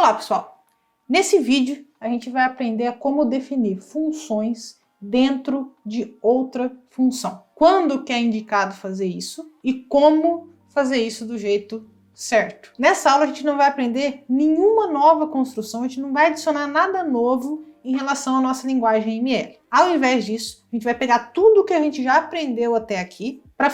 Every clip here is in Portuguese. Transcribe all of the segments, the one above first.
lá, pessoal. Nesse vídeo, a gente vai aprender a como definir funções dentro de outra função. Quando que é indicado fazer isso e como fazer isso do jeito certo. Nessa aula, a gente não vai aprender nenhuma nova construção, a gente não vai adicionar nada novo em relação à nossa linguagem ML. Ao invés disso, a gente vai pegar tudo que a gente já aprendeu até aqui para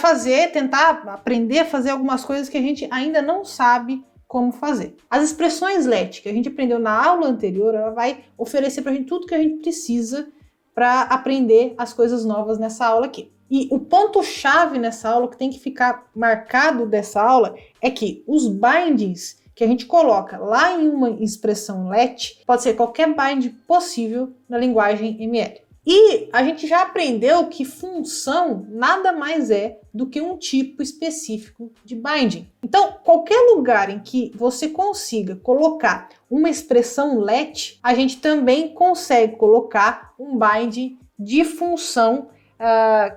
tentar aprender a fazer algumas coisas que a gente ainda não sabe como fazer. As expressões LET que a gente aprendeu na aula anterior, ela vai oferecer para a gente tudo que a gente precisa para aprender as coisas novas nessa aula aqui. E o ponto-chave nessa aula, que tem que ficar marcado dessa aula, é que os bindings que a gente coloca lá em uma expressão LET, pode ser qualquer bind possível na linguagem ML. E a gente já aprendeu que função nada mais é do que um tipo específico de binding. Então, qualquer lugar em que você consiga colocar uma expressão LET, a gente também consegue colocar um bind de função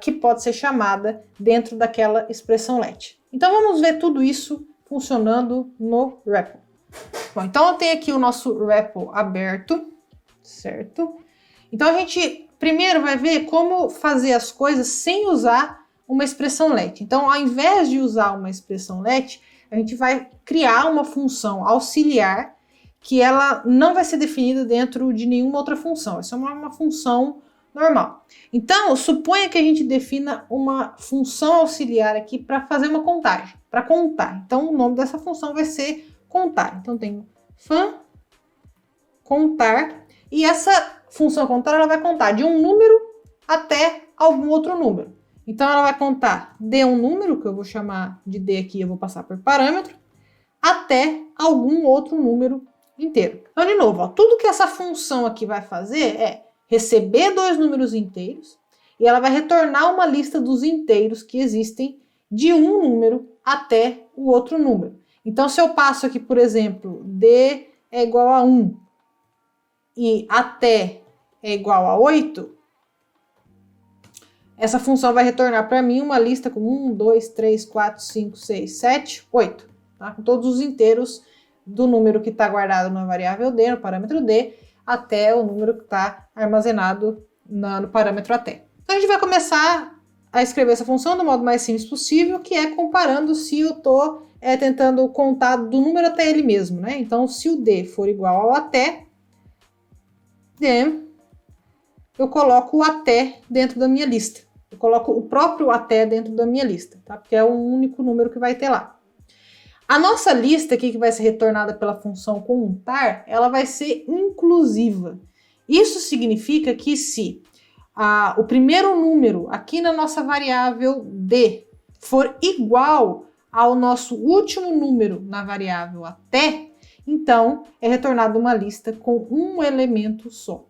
que pode ser chamada dentro daquela expressão LET. Então, vamos ver tudo isso funcionando no REPL. Bom, então eu tenho aqui o nosso REPL aberto, certo? Então a gente primeiro vai ver como fazer as coisas sem usar uma expressão LET. Então, ao invés de usar uma expressão LET, a gente vai criar uma função auxiliar que ela não vai ser definida dentro de nenhuma outra função. Essa é uma função normal. Então, suponha que a gente defina uma função auxiliar aqui para fazer uma contagem, para contar. Então, o nome dessa função vai ser contar. Então, tenho fun contar, e essa função contar, ela vai contar de um número até algum outro número. Então, ela vai contar de um número, que eu vou chamar de D aqui, eu vou passar por parâmetro, até algum outro número inteiro. Então, de novo, ó, tudo que essa função aqui vai fazer é receber dois números inteiros e ela vai retornar uma lista dos inteiros que existem de um número até o outro número. Então, se eu passo aqui, por exemplo, D é igual a 1 e até é igual a 8, essa função vai retornar para mim uma lista com 1, 2, 3, 4, 5, 6, 7, 8, tá? Com todos os inteiros do número que está guardado na variável D, no parâmetro D, até o número que está armazenado no parâmetro até. Então a gente vai começar a escrever essa função do modo mais simples possível, que é comparando se eu estou tentando contar do número até ele mesmo, né? Então, se o D for igual ao até, eu coloco o até dentro da minha lista. Eu coloco o próprio até dentro da minha lista, tá? Porque é o único número que vai ter lá. A nossa lista aqui, que vai ser retornada pela função contar, ela vai ser inclusiva. Isso significa que se o primeiro número aqui na nossa variável D for igual ao nosso último número na variável até, então é retornada uma lista com um elemento só.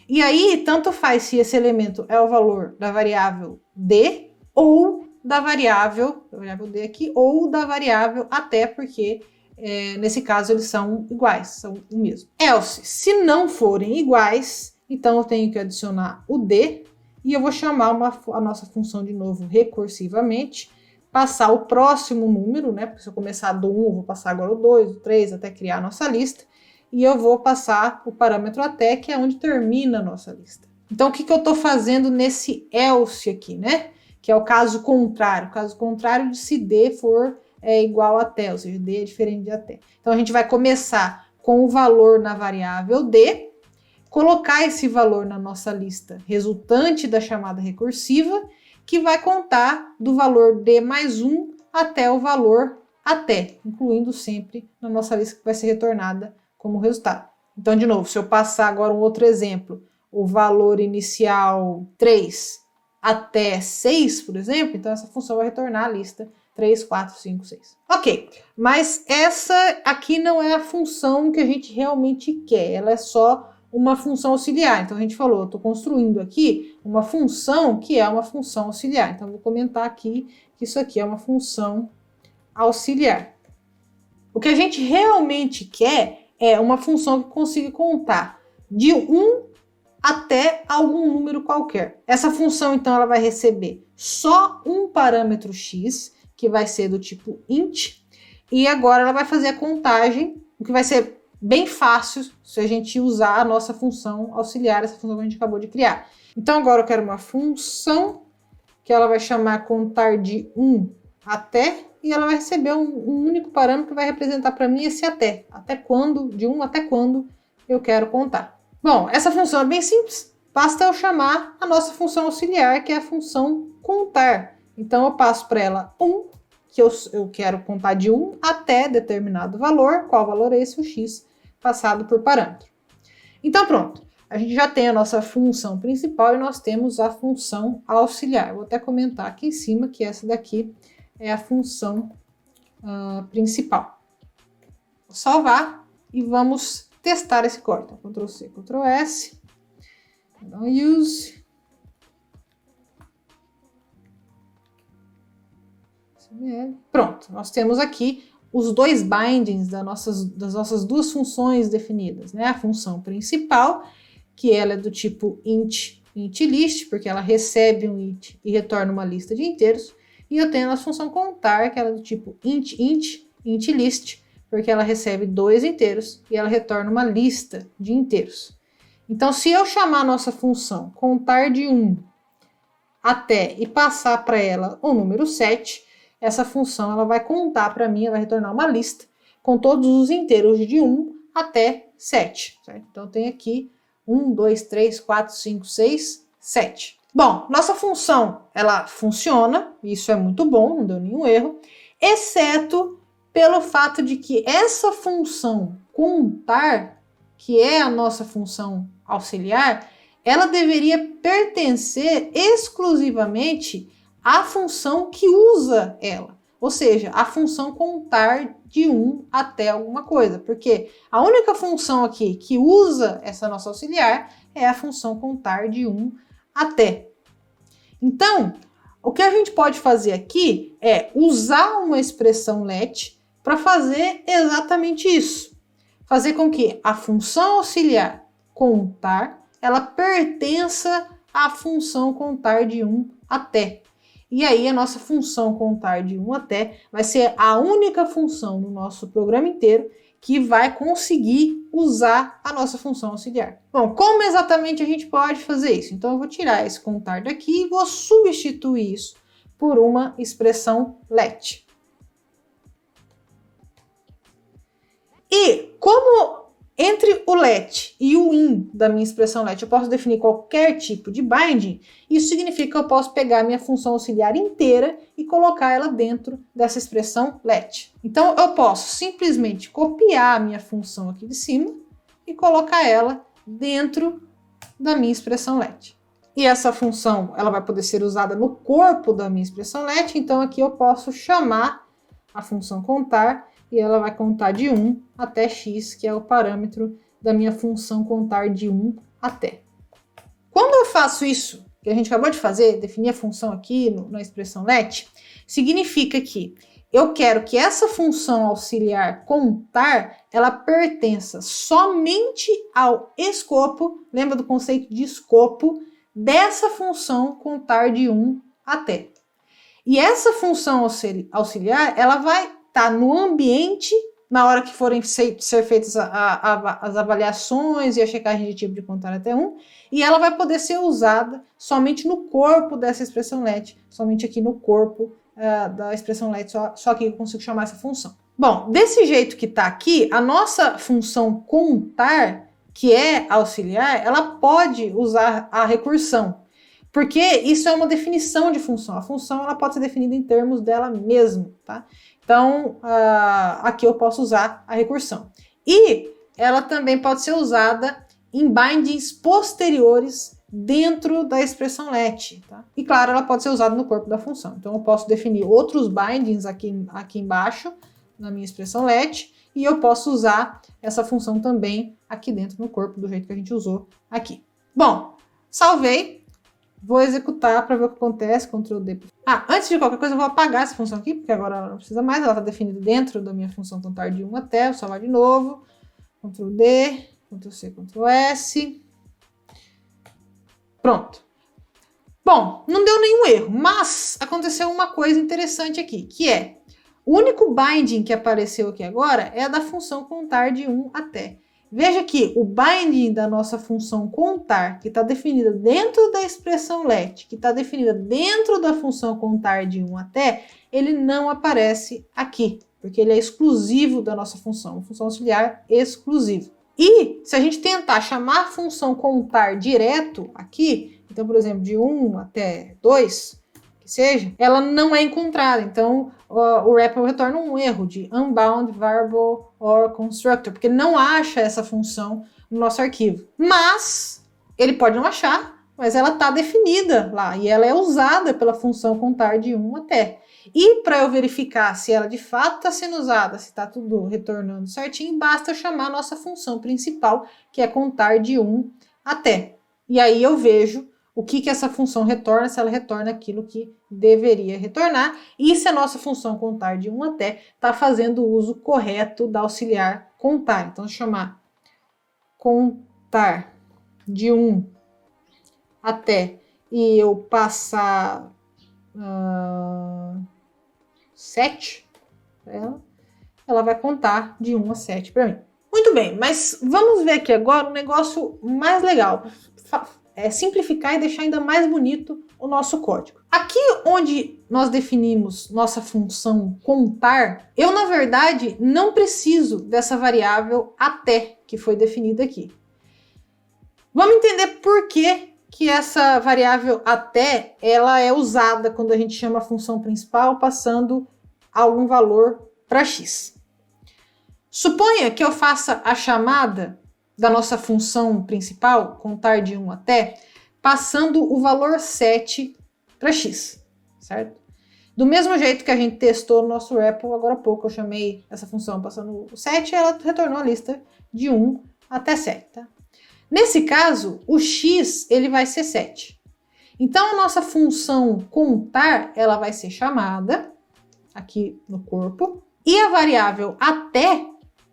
E aí, tanto faz se esse elemento é o valor da variável D ou da variável D aqui, ou da variável até, porque nesse caso eles são iguais, são o mesmo. Else, se não forem iguais, então eu tenho que adicionar o D, e eu vou chamar a nossa função de novo recursivamente, passar o próximo número, né? Porque se eu começar do 1, eu vou passar agora o 2, o 3, até criar a nossa lista, e eu vou passar o parâmetro até, que é onde termina a nossa lista. Então, o que eu estou fazendo nesse else aqui, né? Que é o caso contrário. O caso contrário de se D for igual a até, ou seja, D é diferente de até. Então, a gente vai começar com o valor na variável D, colocar esse valor na nossa lista resultante da chamada recursiva, que vai contar do valor D mais 1 até o valor até, incluindo sempre na nossa lista que vai ser retornada como resultado. Então, de novo, se eu passar agora um outro exemplo, o valor inicial 3 até 6, por exemplo, então essa função vai retornar a lista 3, 4, 5, 6. Ok, mas essa aqui não é a função que a gente realmente quer, ela é só uma função auxiliar. Então a gente falou, eu estou construindo aqui uma função que é uma função auxiliar. Então eu vou comentar aqui que isso aqui é uma função auxiliar. O que a gente realmente quer é uma função que consiga contar de 1 até algum número qualquer. Essa função, então, ela vai receber só um parâmetro x, que vai ser do tipo int, e agora ela vai fazer a contagem, o que vai ser bem fácil se a gente usar a nossa função auxiliar, essa função que a gente acabou de criar. Então agora eu quero uma função que ela vai chamar contar de 1 até, e ela vai receber um único parâmetro que vai representar para mim esse até. Até quando, de 1 até quando eu quero contar. Bom, essa função é bem simples. Basta eu chamar a nossa função auxiliar, que é a função contar. Então eu passo para ela 1, que eu quero contar de 1 até determinado valor. Qual valor é esse? O x passado por parâmetro. Então pronto. A gente já tem a nossa função principal e nós temos a função auxiliar. Vou até comentar aqui em cima que essa daqui é a função principal. Vou salvar e vamos testar esse código. Então, Ctrl C, Ctrl S, use. Pronto, nós temos aqui os dois bindings das nossas duas funções definidas, né? A função principal, que ela é do tipo int list, porque ela recebe um int e retorna uma lista de inteiros. E eu tenho a função contar, que ela é do tipo int list, porque ela recebe 2 inteiros e ela retorna uma lista de inteiros. Então, se eu chamar a nossa função contar de 1 até e passar para ela o número 7, essa função ela vai contar para mim, ela vai retornar uma lista com todos os inteiros de 1 até 7. Certo? Então, tem aqui 1, 2, 3, 4, 5, 6, 7. Bom, nossa função, ela funciona, isso é muito bom, não deu nenhum erro, exceto pelo fato de que essa função contar, que é a nossa função auxiliar, ela deveria pertencer exclusivamente à função que usa ela. Ou seja, a função contar de 1 até alguma coisa. Porque a única função aqui que usa essa nossa auxiliar é a função contar de 1 até. Então, o que a gente pode fazer aqui é usar uma expressão let para fazer exatamente isso. Fazer com que a função auxiliar contar, ela pertença à função contar de 1 até. E aí a nossa função contar de 1 até vai ser a única função no nosso programa inteiro que vai conseguir usar a nossa função auxiliar. Bom, como exatamente a gente pode fazer isso? Então eu vou tirar esse contar daqui e vou substituir isso por uma expressão let. E como entre o let e o in da minha expressão let eu posso definir qualquer tipo de binding, isso significa que eu posso pegar a minha função auxiliar inteira e colocar ela dentro dessa expressão let. Então eu posso simplesmente copiar a minha função aqui de cima e colocar ela dentro da minha expressão let. E essa função ela vai poder ser usada no corpo da minha expressão let, então aqui eu posso chamar a função contar e ela vai contar de 1 até x, que é o parâmetro da minha função contar de 1 até. Quando eu faço isso, que a gente acabou de fazer, definir a função aqui na expressão let, significa que eu quero que essa função auxiliar contar, ela pertença somente ao escopo, lembra do conceito de escopo, dessa função contar de 1 até. E essa função auxiliar, ela vai estar no ambiente, na hora que forem ser feitas as avaliações e a checagem de tipo de contar até 1, e ela vai poder ser usada somente no corpo dessa expressão let, somente aqui no corpo da expressão let, só que eu consigo chamar essa função. Bom, desse jeito que está aqui, a nossa função contar, que é auxiliar, ela pode usar a recursão, porque isso é uma definição de função. A função ela pode ser definida em termos dela mesma, tá? Então, aqui eu posso usar a recursão. E ela também pode ser usada em bindings posteriores dentro da expressão let. Tá? E, claro, ela pode ser usada no corpo da função. Então, eu posso definir outros bindings aqui embaixo, na minha expressão let, e eu posso usar essa função também aqui dentro no corpo, do jeito que a gente usou aqui. Bom, salvei. Vou executar para ver o que acontece, Ctrl D. Antes de qualquer coisa eu vou apagar essa função aqui, porque agora ela não precisa mais, ela está definida dentro da minha função contar de 1 até, vou salvar de novo, Ctrl D, Ctrl C, Ctrl S. Pronto. Bom, não deu nenhum erro, mas aconteceu uma coisa interessante aqui, que é, O único binding que apareceu aqui agora é a da função contar de 1 até. Veja que o binding da nossa função contar, que está definida dentro da expressão let, que está definida dentro da função contar de 1 até, ele não aparece aqui, porque ele é exclusivo da nossa função, uma função auxiliar exclusiva. E se a gente tentar chamar a função contar direto aqui, então, por exemplo, de 1 até 2, que seja, ela não é encontrada. Então, o REPL retorna um erro de unbound variable or constructor, porque ele não acha essa função no nosso arquivo. Mas, ele pode não achar, mas ela está definida lá, e ela é usada pela função contar de 1 até. E para eu verificar se ela de fato está sendo usada, se está tudo retornando certinho, basta eu chamar a nossa função principal, que é contar de 1 até. E aí eu vejo o que essa função retorna, se ela retorna aquilo que deveria retornar, e se a nossa função contar de 1 até está fazendo o uso correto da auxiliar contar. Então, chamar contar de 1 até e eu passar 7 para ela vai contar de 1 a 7 para mim. Muito bem, mas vamos ver aqui agora um negócio mais legal. Simplificar e deixar ainda mais bonito o nosso código. Aqui onde nós definimos nossa função contar, eu na verdade não preciso dessa variável até que foi definida aqui. Vamos entender por que essa variável até ela é usada quando a gente chama a função principal passando algum valor para x. Suponha que eu faça a chamada da nossa função principal, contar de 1 até, passando o valor 7 para x, certo? Do mesmo jeito que a gente testou no nosso REPL agora há pouco, eu chamei essa função passando o 7 e ela retornou a lista de 1 até 7, tá? Nesse caso, o x ele vai ser 7. Então, a nossa função contar, ela vai ser chamada aqui no corpo, e a variável até,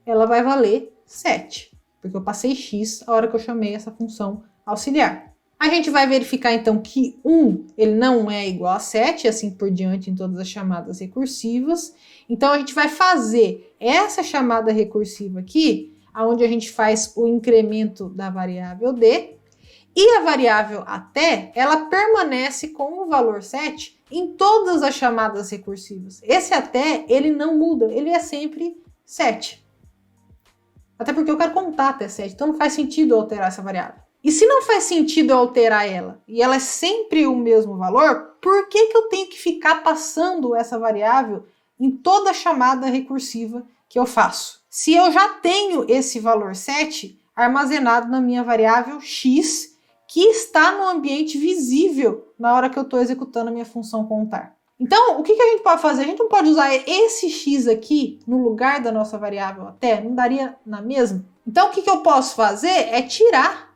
ela vai valer 7. Porque eu passei x a hora que eu chamei essa função auxiliar. A gente vai verificar então que 1 ele não é igual a 7, e assim por diante em todas as chamadas recursivas. Então a gente vai fazer essa chamada recursiva aqui, onde a gente faz o incremento da variável d, e a variável até, ela permanece com o valor 7 em todas as chamadas recursivas. Esse até, ele não muda, ele é sempre 7. Até porque eu quero contar até 7, então não faz sentido eu alterar essa variável. E se não faz sentido eu alterar ela, e ela é sempre o mesmo valor, por que eu tenho que ficar passando essa variável em toda chamada recursiva que eu faço? Se eu já tenho esse valor 7 armazenado na minha variável x, que está no ambiente visível na hora que eu estou executando a minha função contar. Então, o que a gente pode fazer? A gente não pode usar esse x aqui no lugar da nossa variável até? Não daria na mesma? Então, o que eu posso fazer é tirar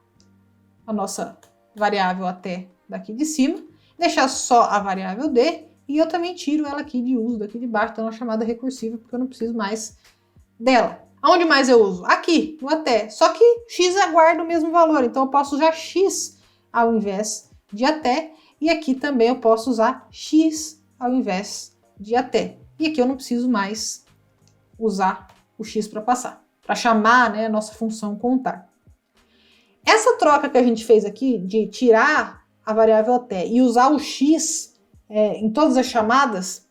a nossa variável até daqui de cima, deixar só a variável d, e eu também tiro ela aqui de uso, daqui de baixo, então é uma chamada recursiva, porque eu não preciso mais dela. Aonde mais eu uso? Aqui, no até. Só que x aguarda o mesmo valor, então eu posso usar x ao invés de até, e aqui também eu posso usar x ao invés de até. E aqui eu não preciso mais usar o x para passar, para chamar, né, a nossa função contar. Essa troca que a gente fez aqui de tirar a variável até e usar o x em todas as chamadas,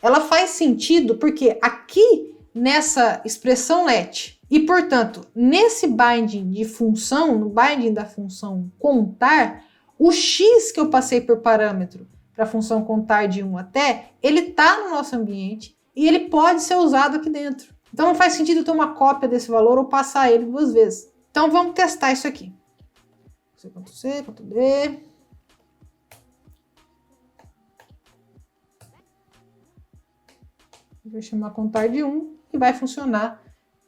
ela faz sentido porque aqui nessa expressão let e, portanto, nesse binding de função, no binding da função contar, o x que eu passei por parâmetro para a função contar de 1 até, ele está no nosso ambiente e ele pode ser usado aqui dentro. Então não faz sentido ter uma cópia desse valor ou passar ele 2 vezes. Então vamos testar isso aqui. Ctrl+C, Ctrl+D. Vou chamar contar de 1 e vai funcionar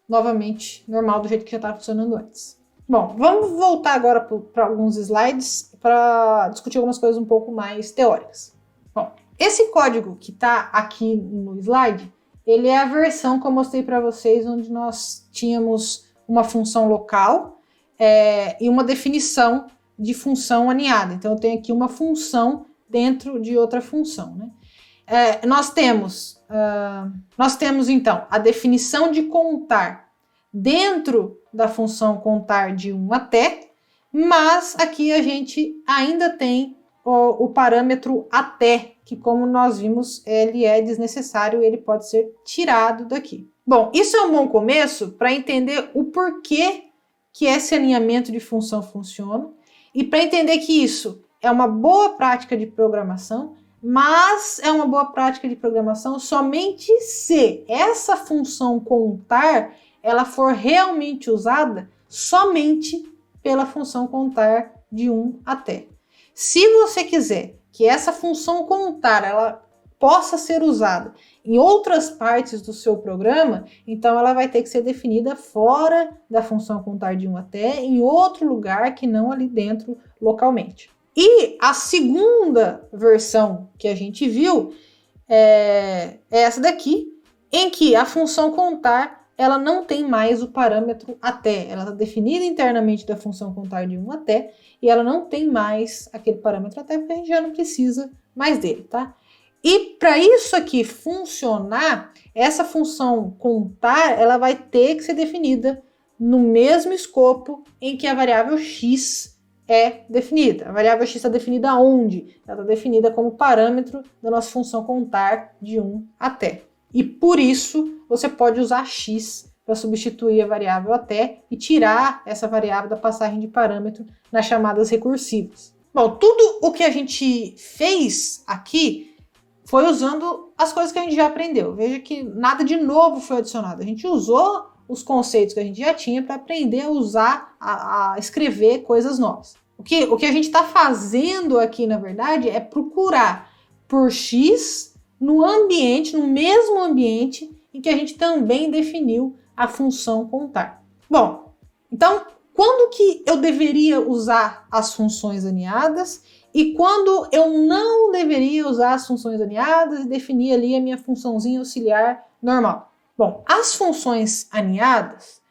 novamente normal do jeito que já estava funcionando antes. Bom, vamos voltar agora para alguns slides para discutir algumas coisas um pouco mais teóricas. Bom, esse código que está aqui no slide, ele é a versão que eu mostrei para vocês, onde nós tínhamos uma função local e uma definição de função aninhada. Então, eu tenho aqui uma função dentro de outra função, né? Nós temos nós temos então a definição de contar dentro da função contar de 1 até, mas aqui a gente ainda tem o parâmetro até, que como nós vimos, ele é desnecessário, ele pode ser tirado daqui. Bom, isso é um bom começo para entender o porquê que esse alinhamento de função funciona e para entender que isso é uma boa prática de programação, mas é uma boa prática de programação somente se essa função contar ela for realmente usada somente pela função contar de 1 até. Se você quiser que essa função contar ela possa ser usada em outras partes do seu programa, então ela vai ter que ser definida fora da função contar de 1 até, em outro lugar que não ali dentro localmente. E a segunda versão que a gente viu é essa daqui, em que a função contar ela não tem mais o parâmetro até, ela está definida internamente da função contar de 1 até, e ela não tem mais aquele parâmetro até, porque a gente já não precisa mais dele, tá? E para isso aqui funcionar, essa função contar, ela vai ter que ser definida no mesmo escopo em que a variável x é definida. A variável x está definida onde? Ela está definida como parâmetro da nossa função contar de 1 até. E por isso você pode usar x para substituir a variável até e tirar essa variável da passagem de parâmetro nas chamadas recursivas. Bom, tudo o que a gente fez aqui foi usando as coisas que a gente já aprendeu. Veja que nada de novo foi adicionado. A gente usou os conceitos que a gente já tinha para aprender a usar, a escrever coisas novas. O que a gente está fazendo aqui, na verdade, é procurar por x no ambiente, no mesmo ambiente em que a gente também definiu a função contar. Bom, então, quando que eu deveria usar as funções aninhadas e quando eu não deveria usar as funções aninhadas e definir ali a minha funçãozinha auxiliar normal? Bom, as funções aninhadas,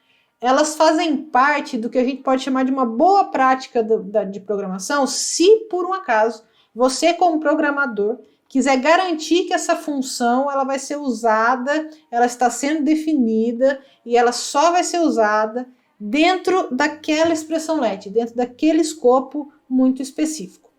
elas fazem parte do que a gente pode chamar de uma boa prática de programação se, por um acaso, você como programador quiser garantir que essa função ela vai ser usada, ela está sendo definida e ela só vai ser usada dentro daquela expressão let, dentro daquele escopo muito específico.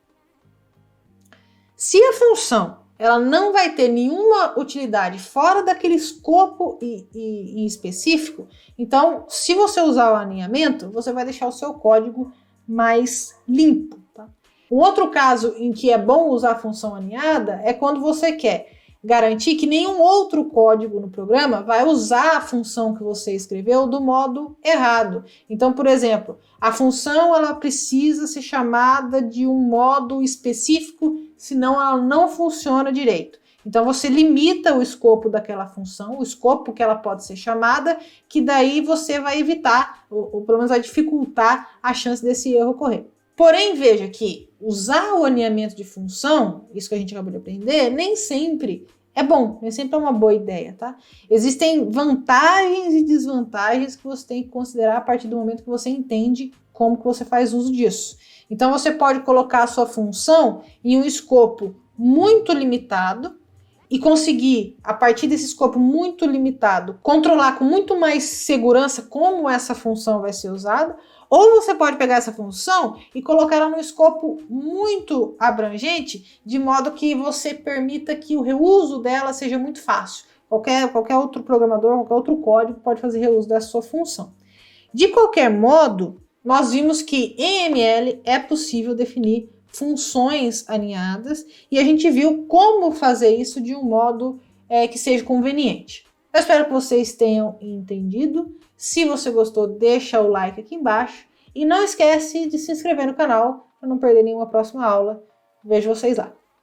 Se a função ela não vai ter nenhuma utilidade fora daquele escopo e específico, então se você usar o alinhamento, você vai deixar o seu código mais limpo. Tá? Um outro caso em que é bom usar a função aninhada é quando você quer garantir que nenhum outro código no programa vai usar a função que você escreveu do modo errado. Então, por exemplo, a função ela precisa ser chamada de um modo específico, senão ela não funciona direito. Então, você limita o escopo daquela função, o escopo que ela pode ser chamada, que daí você vai evitar, ou pelo menos vai dificultar a chance desse erro ocorrer. Porém, veja que usar o alinhamento de função, isso que a gente acabou de aprender, nem sempre é bom, nem sempre é uma boa ideia, tá? Existem vantagens e desvantagens que você tem que considerar a partir do momento que você entende como que você faz uso disso. Então, você pode colocar a sua função em um escopo muito limitado e conseguir, a partir desse escopo muito limitado, controlar com muito mais segurança como essa função vai ser usada. Ou você pode pegar essa função e colocar ela num escopo muito abrangente, de modo que você permita que o reuso dela seja muito fácil. Qualquer outro programador, qualquer outro código pode fazer reuso dessa sua função. De qualquer modo, nós vimos que em ML é possível definir funções alinhadas e a gente viu como fazer isso de um modo que seja conveniente. Eu espero que vocês tenham entendido. Se você gostou, deixa o like aqui embaixo e não esquece de se inscrever no canal para não perder nenhuma próxima aula. Vejo vocês lá.